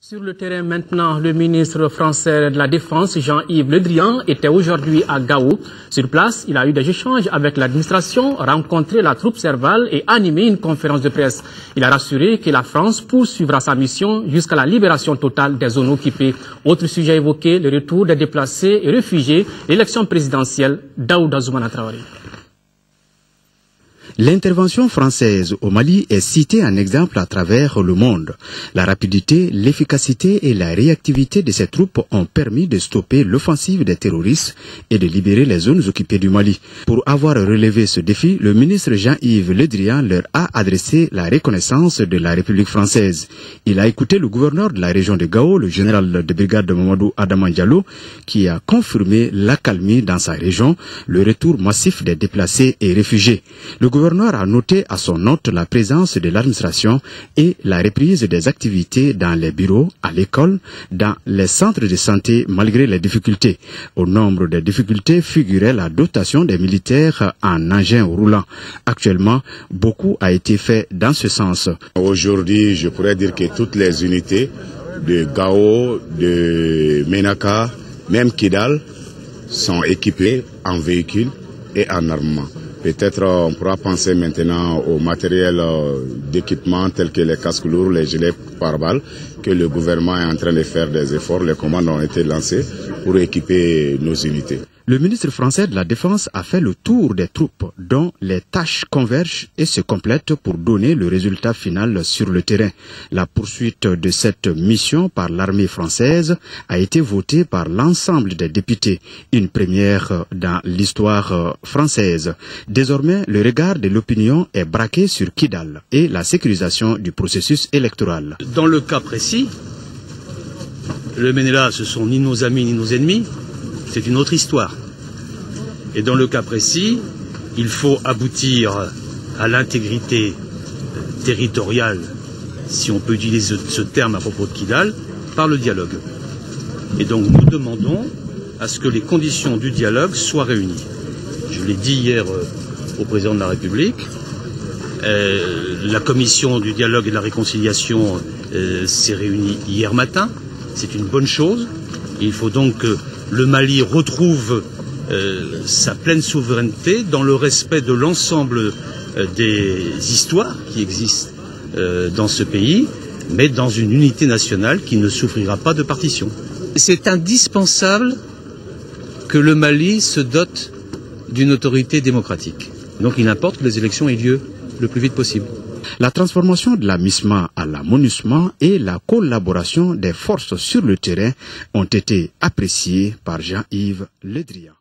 Sur le terrain maintenant, le ministre français de la Défense, Jean-Yves Le Drian, était aujourd'hui à Gao. Sur place, il a eu des échanges avec l'administration, rencontré la troupe Serval et animé une conférence de presse. Il a rassuré que la France poursuivra sa mission jusqu'à la libération totale des zones occupées. Autre sujet évoqué, le retour des déplacés et réfugiés, l'élection présidentielle d'Aouda Zoumana Traoré. L'intervention française au Mali est citée en exemple à travers le monde. La rapidité, l'efficacité et la réactivité de ces troupes ont permis de stopper l'offensive des terroristes et de libérer les zones occupées du Mali. Pour avoir relevé ce défi, le ministre Jean-Yves Le Drian leur a adressé la reconnaissance de la République française. Il a écouté le gouverneur de la région de Gao, le général de brigade Mamadou Adama Diallo, qui a confirmé l'accalmie dans sa région, le retour massif des déplacés et réfugiés. Le gouverneur a noté à son note la présence de l'administration et la reprise des activités dans les bureaux, à l'école, dans les centres de santé malgré les difficultés. Au nombre des difficultés figurait la dotation des militaires en engins roulants. Actuellement, beaucoup a été fait dans ce sens. Aujourd'hui, je pourrais dire que toutes les unités de Gao, de Menaka, même Kidal, sont équipées en véhicules et en armement. Peut-être on pourra penser maintenant au matériel d'équipement tels que les casques lourds, les gilets pare-balles, que le gouvernement est en train de faire des efforts. Les commandes ont été lancées pour équiper nos unités. Le ministre français de la Défense a fait le tour des troupes dont les tâches convergent et se complètent pour donner le résultat final sur le terrain. La poursuite de cette mission par l'armée française a été votée par l'ensemble des députés, une première dans l'histoire française. Désormais, le regard de l'opinion est braqué sur Kidal et la sécurisation du processus électoral. Dans le cas précis, le MENELA, ce sont ni nos amis ni nos ennemis. C'est une autre histoire. Et dans le cas précis, il faut aboutir à l'intégrité territoriale, si on peut utiliser ce terme à propos de Kidal, par le dialogue. Et donc nous demandons à ce que les conditions du dialogue soient réunies. Je l'ai dit hier au président de la République, la commission du dialogue et de la réconciliation s'est réunie hier matin. C'est une bonne chose. Il faut donc que le Mali retrouve sa pleine souveraineté dans le respect de l'ensemble des histoires qui existent dans ce pays, mais dans une unité nationale qui ne souffrira pas de partition. C'est indispensable que le Mali se dote d'une autorité démocratique. Donc il importe que les élections aient lieu le plus vite possible. La transformation de la MISMA à la MONUSMA et la collaboration des forces sur le terrain ont été appréciées par Jean-Yves Le Drian.